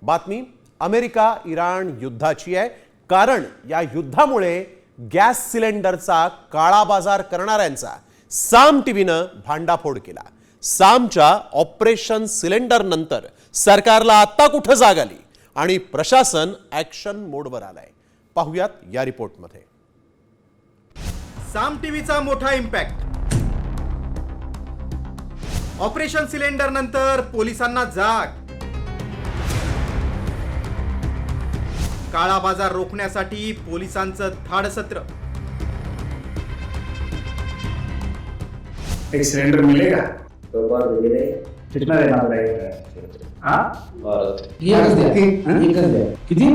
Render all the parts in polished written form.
बातमी America Iran युद्धाची आहे, कारण या युद्धामुळे गॅस सिलेंडरचा काळा बाजार करणाऱ्यांचा साम टीव्हीनं भांडाफोड केला। सामच्या ऑपरेशन सिलेंडर नंतर सरकारला आता कुठे जाग आली आणि प्रशासन ऍक्शन मोडवर आलाय, पाहूयात या रिपोर्टमध्ये। साम टीव्हीचा मोठा इम्पॅक्ट। ऑपरेशन सिलेंडर नंतर पोलिसांना जाग। काळा बाजार रोखण्यासाठी पोलिसांचं धाडसत्र। एक सिलेंडर मिलेगा तो बार मिले कितना देना पड़ेगा? हाँ किती?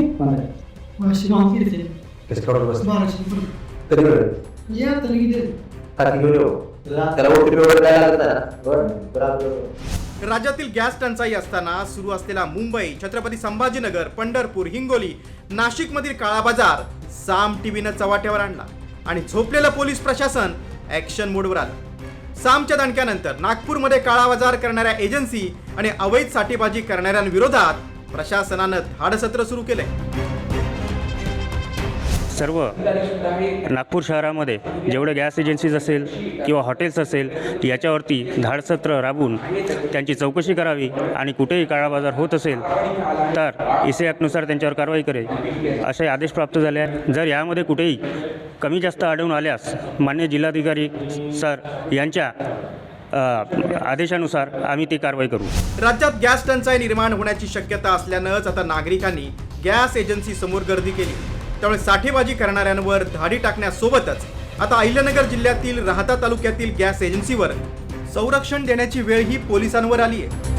राज्यातील गॅस टंचाई असताना सुरू असलेला मुंबई, छत्रपती संभाजीनगर, पंढरपूर, हिंगोली, नाशिक मधील काळा बाजार साम टीव्हीनं चव्हाट्यावर आणला आणि झोपलेलं पोलीस प्रशासन ऍक्शन मोडवर आलं। सामच्या दणक्यानंतर नागपूरमध्ये काळा बाजार करणाऱ्या एजन्सी आणि अवैध साठेबाजी करणाऱ्यांविरोधात प्रशासनानं धाडसत्र सुरू केलंय। सर्व नागपूर शहरामध्ये जेवढे गॅस एजन्सीज असेल किंवा हॉटेल्स असेल याच्यावरती धाडसत्र राबवून त्यांची चौकशी करावी आणि कुठेही काळा बाजार होत असेल तर इसे ॲक्टनुसार त्यांच्यावर कारवाई करेल असे आदेश प्राप्त झाले आहेत। जर यामध्ये कुठेही कमी जास्त आढळून आल्यास माननीय जिल्हाधिकारी सर यांच्या आदेशानुसार आम्ही ती कारवाई करू। राज्यात गॅस टंचाई निर्माण होण्याची शक्यता असल्यानंच आता नागरिकांनी गॅस एजन्सी समोर गर्दी केली, त्यामुळे साठेबाजी करणाऱ्यांवर धाडी टाकण्यासोबतच आता अहिल्यानगर जिल्ह्यातील राहता तालुक्यातील गॅस एजन्सीवर संरक्षण देण्याची वेळ ही पोलिसांवर आली आहे।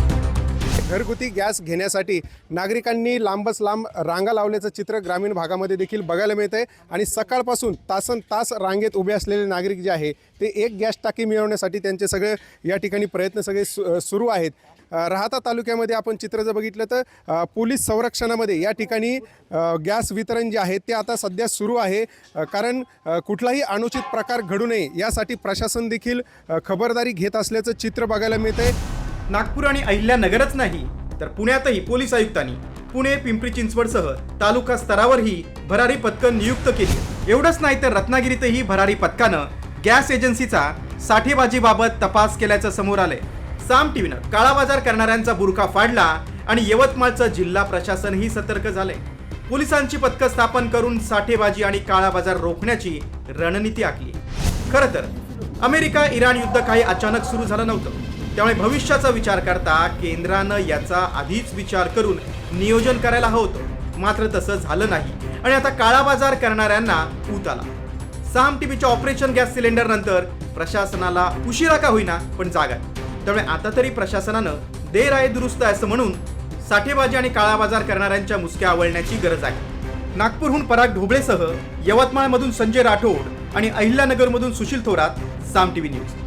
घरगुती गॅस घेण्यासाठी नागरिकांनी लांबच लांब रांगा लावल्याचं चित्र ग्रामीण भागामध्ये देखील बघायला मिळतंय आणि सकाळपासून तासन तास रांगेत उभे असलेले नागरिक जे आहे ते एक गॅस टाकी मिळवण्यासाठी त्यांचे सगळे या ठिकाणी प्रयत्न सगळे सुरू आहेत। राहता तालुक्यामध्ये आपण चित्र जर बघितलं तर पोलीस संरक्षणामध्ये या ठिकाणी गॅस वितरण जे आहे ते आता सध्या सुरू आहे, कारण कुठलाही अनुचित प्रकार घडू नये यासाठी प्रशासन देखील खबरदारी घेत असल्याचं चित्र बघायला मिळतंय। नागपूर आणि अहिल्यानगरच नाही तर पुण्यातही पोलीस आयुक्तांनी पुणे, पिंपरी चिंचवडसह तालुका स्तरावरही भरारी पथकं नियुक्त केली। एवढंच नाही तर रत्नागिरीतही भरारी पथकानं गॅस एजन्सीचा साठेबाजीबाबत तपास केल्याचं समोर आलंय। साम टीव्हीनं काळा बाजार करणाऱ्यांचा बुरखा फाडला आणि यवतमाळचं जिल्हा प्रशासनही सतर्क झालंय। पोलिसांची पथकं स्थापन करून साठेबाजी आणि काळा बाजार रोखण्याची रणनीती आखली। खरं तर अमेरिका इराण युद्ध काही अचानक सुरू झालं नव्हतं, त्यामुळे भविष्याचा विचार करता केंद्रानं याचा आधीच विचार करून नियोजन करायला हवं होतं, मात्र तसं झालं नाही आणि आता काळा बाजार करणाऱ्यांना ऊत आला। साम टीव्हीच्या ऑपरेशन गॅस सिलेंडर नंतर प्रशासनाला उशिरा का होईना पण जाग आहे, त्यामुळे आता तरी प्रशासनानं देर आहे दुरुस्त आहे असं म्हणून साठेबाजी आणि काळा बाजार करणाऱ्यांच्या मुसक्या आवळण्याची गरज आहे। नागपूरहून पराग ढोबळेसह यवतमाळमधून संजय राठोड आणि अहिल्यानगरमधून सुशील थोरात, साम टीव्ही न्यूज।